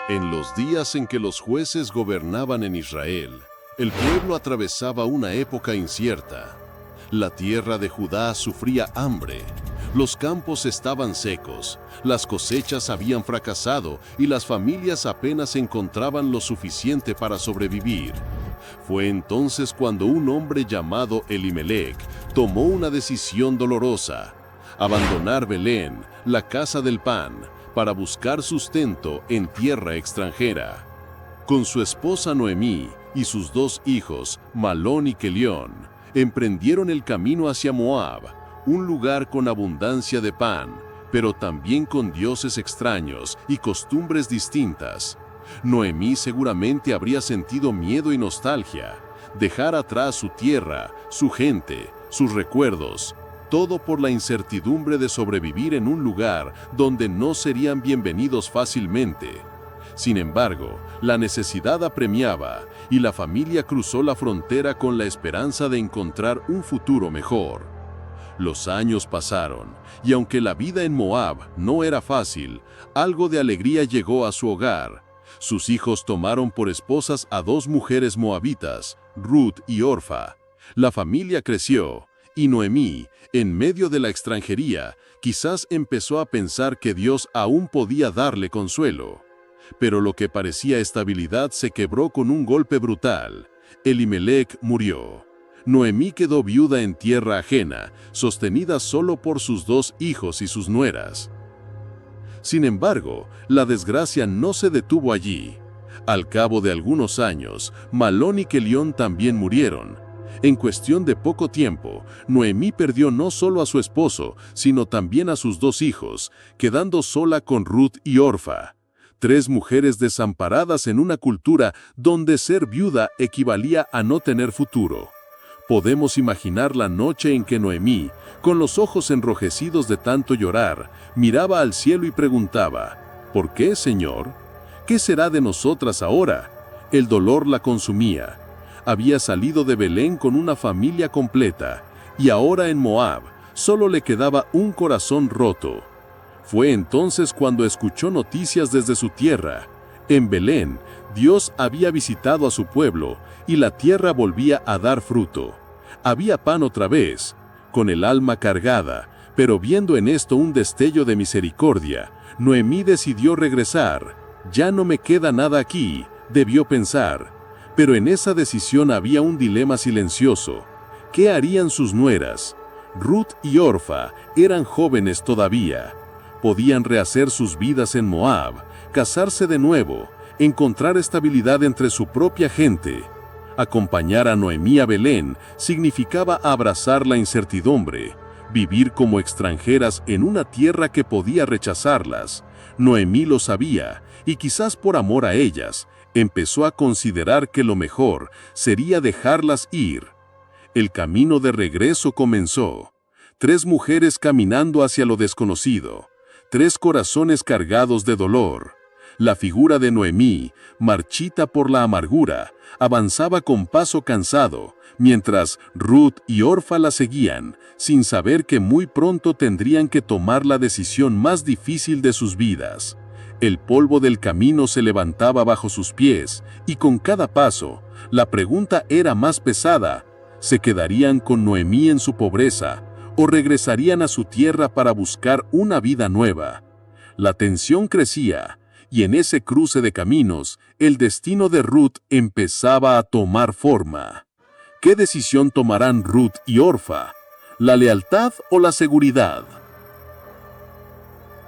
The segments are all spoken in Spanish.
En los días en que los jueces gobernaban en Israel, el pueblo atravesaba una época incierta. La tierra de Judá sufría hambre, los campos estaban secos, las cosechas habían fracasado y las familias apenas encontraban lo suficiente para sobrevivir. Fue entonces cuando un hombre llamado Elimelec tomó una decisión dolorosa: abandonar Belén, la casa del pan, para buscar sustento en tierra extranjera. Con su esposa Noemí y sus dos hijos, Malón y Kelión, emprendieron el camino hacia Moab, un lugar con abundancia de pan, pero también con dioses extraños y costumbres distintas. Noemí seguramente habría sentido miedo y nostalgia, dejar atrás su tierra, su gente, sus recuerdos, todo por la incertidumbre de sobrevivir en un lugar donde no serían bienvenidos fácilmente. Sin embargo, la necesidad apremiaba y la familia cruzó la frontera con la esperanza de encontrar un futuro mejor. Los años pasaron, y aunque la vida en Moab no era fácil, algo de alegría llegó a su hogar. Sus hijos tomaron por esposas a dos mujeres moabitas, Ruth y Orfa. La familia creció, y Noemí, en medio de la extranjería, quizás empezó a pensar que Dios aún podía darle consuelo. Pero lo que parecía estabilidad se quebró con un golpe brutal. Elimelec murió. Noemí quedó viuda en tierra ajena, sostenida solo por sus dos hijos y sus nueras. Sin embargo, la desgracia no se detuvo allí. Al cabo de algunos años, Malón y Kelión también murieron. En cuestión de poco tiempo, Noemí perdió no solo a su esposo, sino también a sus dos hijos, quedando sola con Ruth y Orfa. Tres mujeres desamparadas en una cultura donde ser viuda equivalía a no tener futuro. Podemos imaginar la noche en que Noemí, con los ojos enrojecidos de tanto llorar, miraba al cielo y preguntaba: ¿por qué, Señor? ¿Qué será de nosotras ahora? El dolor la consumía. Había salido de Belén con una familia completa, y ahora en Moab solo le quedaba un corazón roto. Fue entonces cuando escuchó noticias desde su tierra. En Belén, Dios había visitado a su pueblo, y la tierra volvía a dar fruto. Había pan otra vez, con el alma cargada, pero viendo en esto un destello de misericordia, Noemí decidió regresar. Ya no me queda nada aquí, debió pensar. Pero en esa decisión había un dilema silencioso. ¿Qué harían sus nueras? Ruth y Orfa eran jóvenes todavía. Podían rehacer sus vidas en Moab, casarse de nuevo, encontrar estabilidad entre su propia gente. Acompañar a Noemí a Belén significaba abrazar la incertidumbre, vivir como extranjeras en una tierra que podía rechazarlas. Noemí lo sabía, y quizás por amor a ellas, empezó a considerar que lo mejor sería dejarlas ir. El camino de regreso comenzó. Tres mujeres caminando hacia lo desconocido, tres corazones cargados de dolor. La figura de Noemí, marchita por la amargura, avanzaba con paso cansado, mientras Ruth y Orfa la seguían, sin saber que muy pronto tendrían que tomar la decisión más difícil de sus vidas. El polvo del camino se levantaba bajo sus pies, y con cada paso, la pregunta era más pesada: ¿se quedarían con Noemí en su pobreza, o regresarían a su tierra para buscar una vida nueva? La tensión crecía, y en ese cruce de caminos, el destino de Ruth empezaba a tomar forma. ¿Qué decisión tomarán Ruth y Orfa? ¿La lealtad o la seguridad?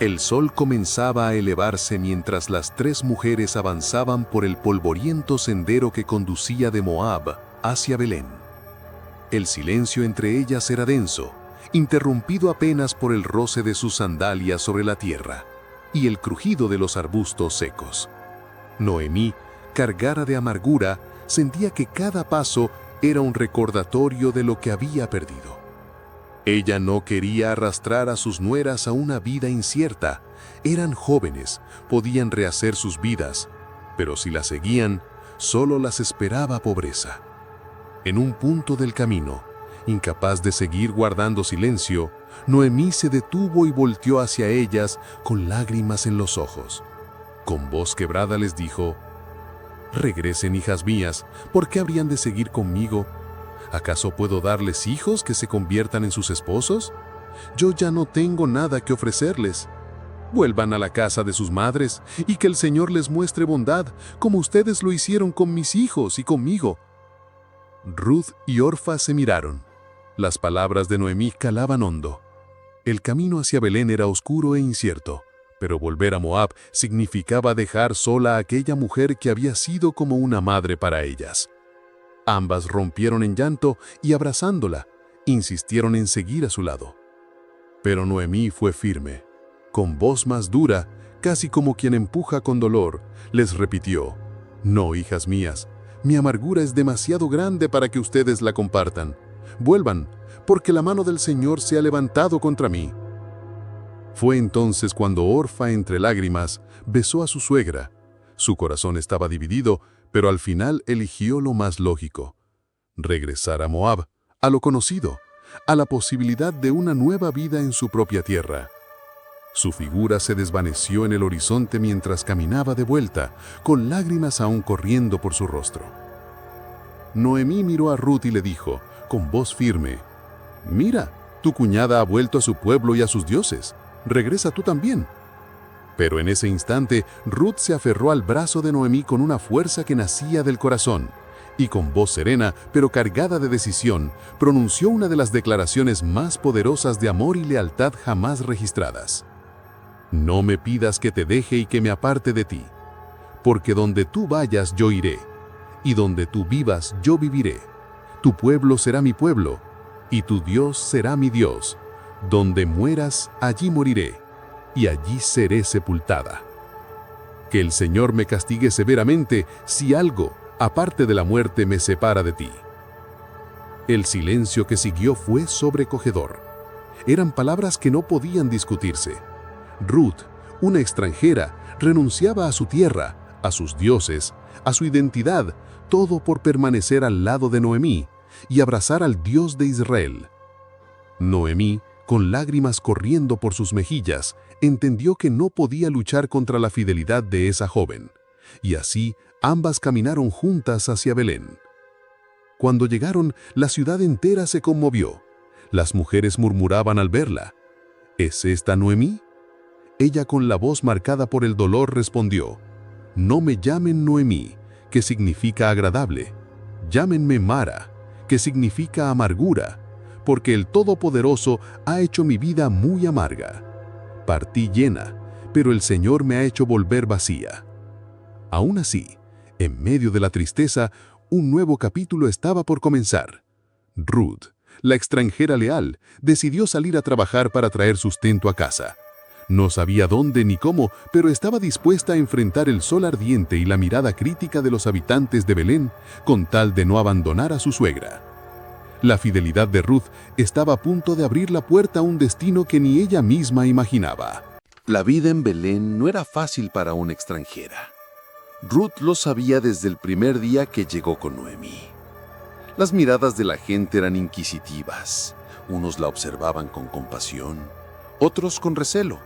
El sol comenzaba a elevarse mientras las tres mujeres avanzaban por el polvoriento sendero que conducía de Moab hacia Belén. El silencio entre ellas era denso, interrumpido apenas por el roce de sus sandalias sobre la tierra y el crujido de los arbustos secos. Noemí, cargada de amargura, sentía que cada paso era un recordatorio de lo que había perdido. Ella no quería arrastrar a sus nueras a una vida incierta. Eran jóvenes, podían rehacer sus vidas, pero si las seguían, solo las esperaba pobreza. En un punto del camino, incapaz de seguir guardando silencio, Noemí se detuvo y volteó hacia ellas con lágrimas en los ojos. Con voz quebrada les dijo: «Regresen, hijas mías, ¿por qué habrían de seguir conmigo? ¿Acaso puedo darles hijos que se conviertan en sus esposos? Yo ya no tengo nada que ofrecerles. Vuelvan a la casa de sus madres y que el Señor les muestre bondad, como ustedes lo hicieron con mis hijos y conmigo». Ruth y Orfa se miraron. Las palabras de Noemí calaban hondo. El camino hacia Belén era oscuro e incierto, pero volver a Moab significaba dejar sola a aquella mujer que había sido como una madre para ellas. Ambas rompieron en llanto y, abrazándola, insistieron en seguir a su lado. Pero Noemí fue firme. Con voz más dura, casi como quien empuja con dolor, les repitió: «No, hijas mías, mi amargura es demasiado grande para que ustedes la compartan. Vuelvan, porque la mano del Señor se ha levantado contra mí». Fue entonces cuando Orfa, entre lágrimas, besó a su suegra. Su corazón estaba dividido, pero al final eligió lo más lógico: regresar a Moab, a lo conocido, a la posibilidad de una nueva vida en su propia tierra. Su figura se desvaneció en el horizonte mientras caminaba de vuelta, con lágrimas aún corriendo por su rostro. Noemí miró a Ruth y le dijo, con voz firme: «Mira, tu cuñada ha vuelto a su pueblo y a sus dioses. Regresa tú también». Pero en ese instante, Ruth se aferró al brazo de Noemí con una fuerza que nacía del corazón, y con voz serena, pero cargada de decisión, pronunció una de las declaraciones más poderosas de amor y lealtad jamás registradas. «No me pidas que te deje y que me aparte de ti, porque donde tú vayas yo iré, y donde tú vivas yo viviré. Tu pueblo será mi pueblo, y tu Dios será mi Dios. Donde mueras, allí moriré, y allí seré sepultada. Que el Señor me castigue severamente si algo, aparte de la muerte, me separa de ti». El silencio que siguió fue sobrecogedor. Eran palabras que no podían discutirse. Ruth, una extranjera, renunciaba a su tierra, a sus dioses, a su identidad, todo por permanecer al lado de Noemí y abrazar al Dios de Israel. Noemí, con lágrimas corriendo por sus mejillas, entendió que no podía luchar contra la fidelidad de esa joven, y así ambas caminaron juntas hacia Belén. Cuando llegaron, la ciudad entera se conmovió. Las mujeres murmuraban al verla: «¿Es esta Noemí?». Ella, con la voz marcada por el dolor, respondió: «No me llamen Noemí, que significa agradable. Llámenme Mara, que significa amargura, porque el Todopoderoso ha hecho mi vida muy amarga. Partí llena, pero el Señor me ha hecho volver vacía». Aún así, en medio de la tristeza, un nuevo capítulo estaba por comenzar. Ruth, la extranjera leal, decidió salir a trabajar para traer sustento a casa. No sabía dónde ni cómo, pero estaba dispuesta a enfrentar el sol ardiente y la mirada crítica de los habitantes de Belén, con tal de no abandonar a su suegra. La fidelidad de Ruth estaba a punto de abrir la puerta a un destino que ni ella misma imaginaba. La vida en Belén no era fácil para una extranjera. Ruth lo sabía desde el primer día que llegó con Noemí. Las miradas de la gente eran inquisitivas. Unos la observaban con compasión, otros con recelo.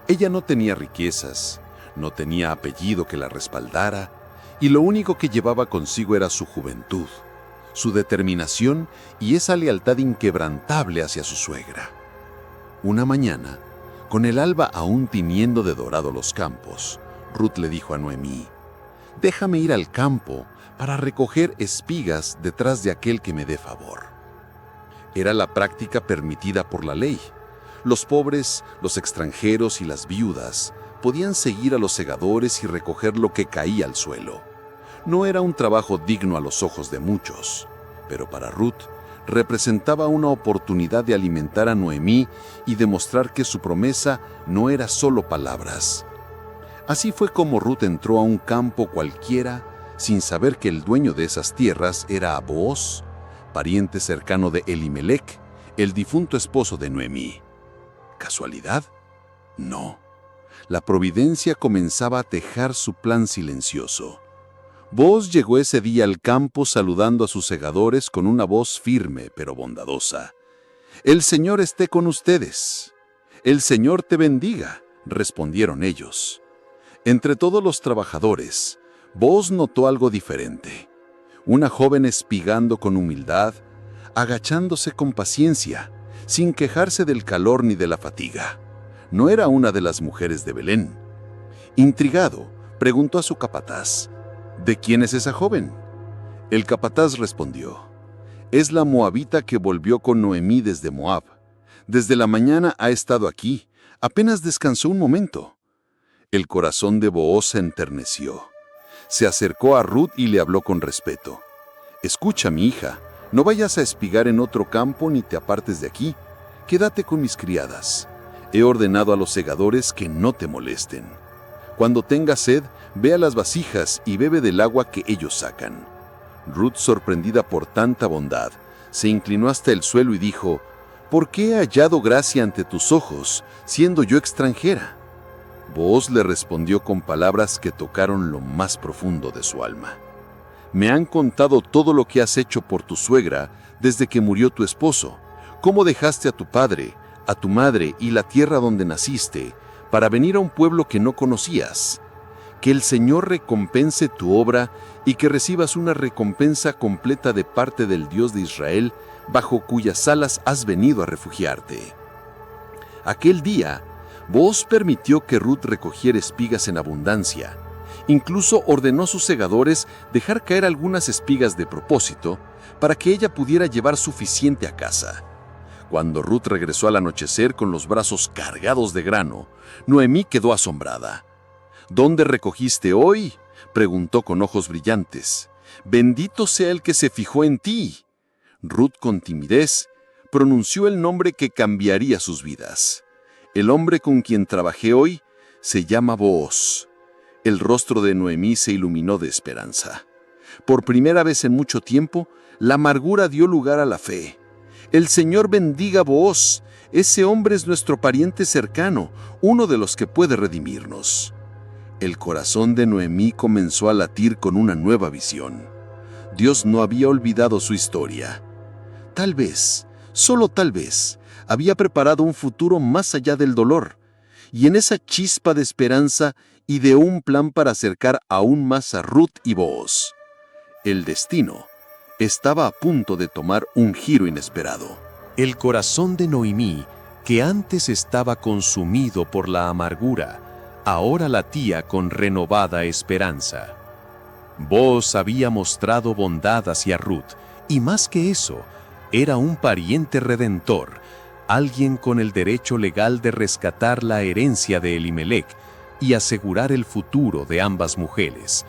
Ella no tenía riquezas, no tenía apellido que la respaldara, y lo único que llevaba consigo era su juventud, su determinación y esa lealtad inquebrantable hacia su suegra. Una mañana, con el alba aún tiñendo de dorado los campos, Ruth le dijo a Noemí: «Déjame ir al campo para recoger espigas detrás de aquel que me dé favor». Era la práctica permitida por la ley. Los pobres, los extranjeros y las viudas podían seguir a los segadores y recoger lo que caía al suelo. No era un trabajo digno a los ojos de muchos, pero para Ruth representaba una oportunidad de alimentar a Noemí y demostrar que su promesa no era solo palabras. Así fue como Ruth entró a un campo cualquiera sin saber que el dueño de esas tierras era Booz, pariente cercano de Elimelec, el difunto esposo de Noemí. ¿Casualidad? No. La providencia comenzaba a tejer su plan silencioso. Booz llegó ese día al campo saludando a sus segadores con una voz firme pero bondadosa. «El Señor esté con ustedes». «El Señor te bendiga», respondieron ellos. Entre todos los trabajadores, Booz notó algo diferente. Una joven espigando con humildad, agachándose con paciencia, sin quejarse del calor ni de la fatiga. No era una de las mujeres de Belén. Intrigado, preguntó a su capataz, ¿de quién es esa joven? El capataz respondió, es la moabita que volvió con Noemí desde Moab. Desde la mañana ha estado aquí, apenas descansó un momento. El corazón de Booz se enterneció. Se acercó a Ruth y le habló con respeto. Escucha, mi hija, no vayas a espigar en otro campo ni te apartes de aquí. Quédate con mis criadas. He ordenado a los segadores que no te molesten. Cuando tengas sed, ve a las vasijas y bebe del agua que ellos sacan. Ruth, sorprendida por tanta bondad, se inclinó hasta el suelo y dijo, ¿por qué he hallado gracia ante tus ojos, siendo yo extranjera? Booz le respondió con palabras que tocaron lo más profundo de su alma. Me han contado todo lo que has hecho por tu suegra desde que murió tu esposo, cómo dejaste a tu padre, a tu madre y la tierra donde naciste, para venir a un pueblo que no conocías. Que el Señor recompense tu obra y que recibas una recompensa completa de parte del Dios de Israel, bajo cuyas alas has venido a refugiarte. Aquel día, Booz permitió que Ruth recogiera espigas en abundancia. Incluso ordenó a sus segadores dejar caer algunas espigas de propósito para que ella pudiera llevar suficiente a casa. Cuando Ruth regresó al anochecer con los brazos cargados de grano, Noemí quedó asombrada. ¿Dónde recogiste hoy?, preguntó con ojos brillantes. Bendito sea el que se fijó en ti. Ruth, con timidez, pronunció el nombre que cambiaría sus vidas. El hombre con quien trabajé hoy se llama Booz. El rostro de Noemí se iluminó de esperanza. Por primera vez en mucho tiempo, la amargura dio lugar a la fe. El Señor bendiga a Booz. Ese hombre es nuestro pariente cercano, uno de los que puede redimirnos. El corazón de Noemí comenzó a latir con una nueva visión. Dios no había olvidado su historia. Tal vez, solo tal vez, había preparado un futuro más allá del dolor, y en esa chispa de esperanza ideó un plan para acercar aún más a Ruth y Booz. El destino estaba a punto de tomar un giro inesperado. El corazón de Noemí, que antes estaba consumido por la amargura, ahora latía con renovada esperanza. Booz había mostrado bondad hacia Ruth, y más que eso, era un pariente redentor, alguien con el derecho legal de rescatar la herencia de Elimelec y asegurar el futuro de ambas mujeres.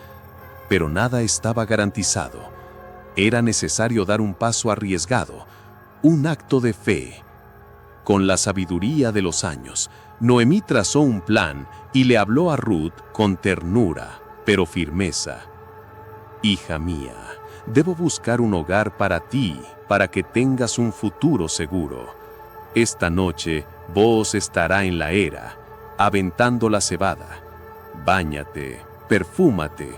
Pero nada estaba garantizado. Era necesario dar un paso arriesgado, un acto de fe. Con la sabiduría de los años, Noemí trazó un plan y le habló a Ruth con ternura, pero firmeza. Hija mía, debo buscar un hogar para ti, para que tengas un futuro seguro. Esta noche, Booz estará en la era, aventando la cebada. Báñate, perfúmate,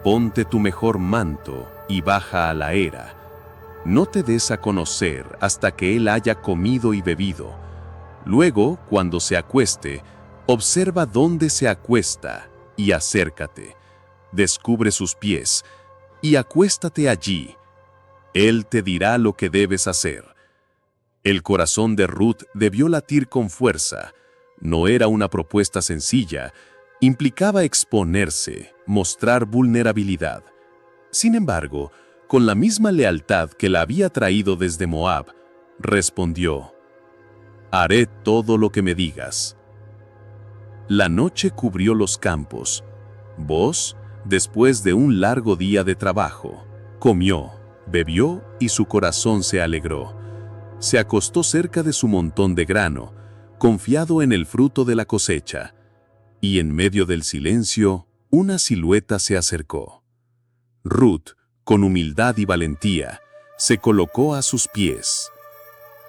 ponte tu mejor manto y baja a la era. No te des a conocer hasta que él haya comido y bebido. Luego, cuando se acueste, observa dónde se acuesta y acércate. Descubre sus pies y acuéstate allí. Él te dirá lo que debes hacer. El corazón de Ruth debió latir con fuerza. No era una propuesta sencilla. Implicaba exponerse, mostrar vulnerabilidad. Sin embargo, con la misma lealtad que la había traído desde Moab, respondió: «Haré todo lo que me digas». La noche cubrió los campos. Booz, después de un largo día de trabajo, comió, bebió y su corazón se alegró. Se acostó cerca de su montón de grano, confiado en el fruto de la cosecha, y en medio del silencio, una silueta se acercó. Ruth, con humildad y valentía, se colocó a sus pies.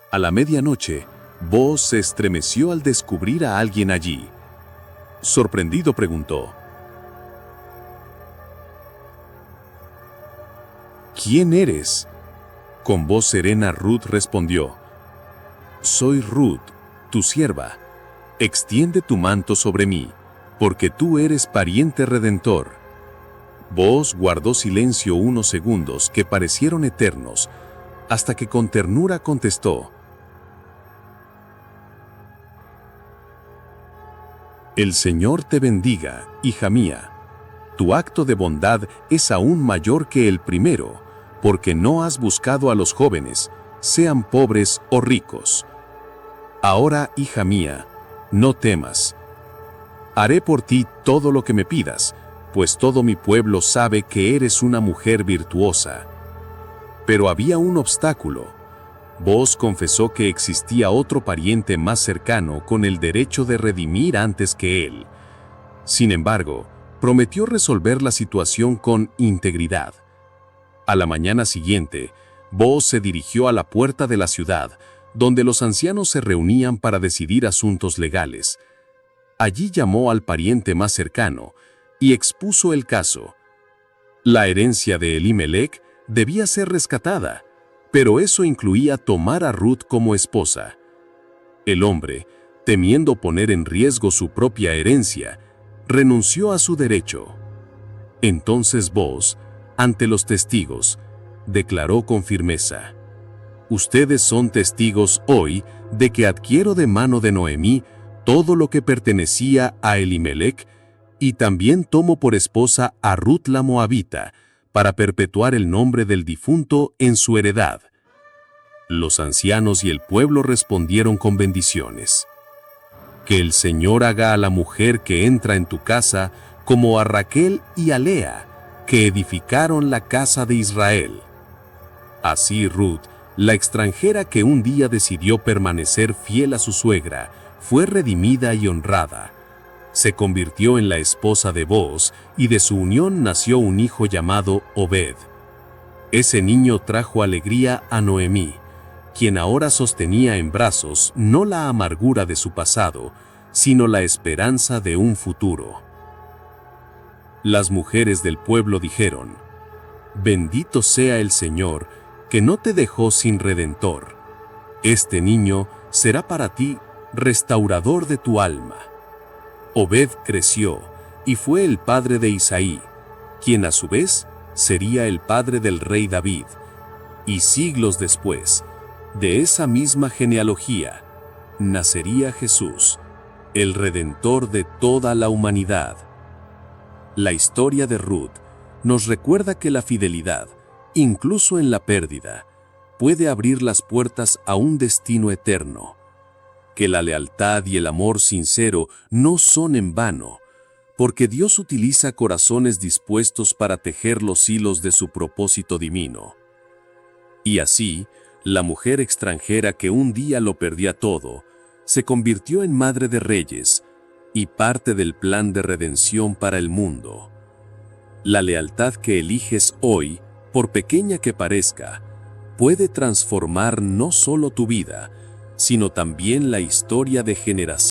A la medianoche, Booz se estremeció al descubrir a alguien allí. Sorprendido preguntó: «¿Quién eres?». Con voz serena Ruth respondió: «Soy Ruth, tu sierva. Extiende tu manto sobre mí, porque tú eres pariente redentor. Booz guardó silencio unos segundos que parecieron eternos, hasta que con ternura contestó: El Señor te bendiga, hija mía. Tu acto de bondad es aún mayor que el primero, porque no has buscado a los jóvenes, sean pobres o ricos. Ahora, hija mía, no temas. Haré por ti todo lo que me pidas, pues todo mi pueblo sabe que eres una mujer virtuosa. Pero había un obstáculo. Booz confesó que existía otro pariente más cercano con el derecho de redimir antes que él. Sin embargo, prometió resolver la situación con integridad. A la mañana siguiente, Booz se dirigió a la puerta de la ciudad, donde los ancianos se reunían para decidir asuntos legales. Allí llamó al pariente más cercano y expuso el caso. La herencia de Elimelec debía ser rescatada, pero eso incluía tomar a Ruth como esposa. El hombre, temiendo poner en riesgo su propia herencia, renunció a su derecho. Entonces Booz, ante los testigos, declaró con firmeza: Ustedes son testigos hoy de que adquiero de mano de Noemí todo lo que pertenecía a Elimelec, y también tomo por esposa a Ruth la Moabita, para perpetuar el nombre del difunto en su heredad. Los ancianos y el pueblo respondieron con bendiciones. Que el Señor haga a la mujer que entra en tu casa como a Raquel y a Lea, que edificaron la casa de Israel. Así Ruth, la extranjera que un día decidió permanecer fiel a su suegra, fue redimida y honrada. Se convirtió en la esposa de Booz y de su unión nació un hijo llamado Obed. Ese niño trajo alegría a Noemí, quien ahora sostenía en brazos no la amargura de su pasado, sino la esperanza de un futuro. Las mujeres del pueblo dijeron: Bendito sea el Señor, que no te dejó sin redentor. Este niño será para ti restaurador de tu alma. Obed creció y fue el padre de Isaí, quien a su vez sería el padre del rey David. Y siglos después, de esa misma genealogía, nacería Jesús, el Redentor de toda la humanidad. La historia de Ruth nos recuerda que la fidelidad, incluso en la pérdida, puede abrir las puertas a un destino eterno. Que la lealtad y el amor sincero no son en vano, porque Dios utiliza corazones dispuestos para tejer los hilos de su propósito divino. Y así, la mujer extranjera que un día lo perdía todo, se convirtió en madre de reyes y parte del plan de redención para el mundo. La lealtad que eliges hoy, por pequeña que parezca, puede transformar no solo tu vida, sino también la historia de generaciones.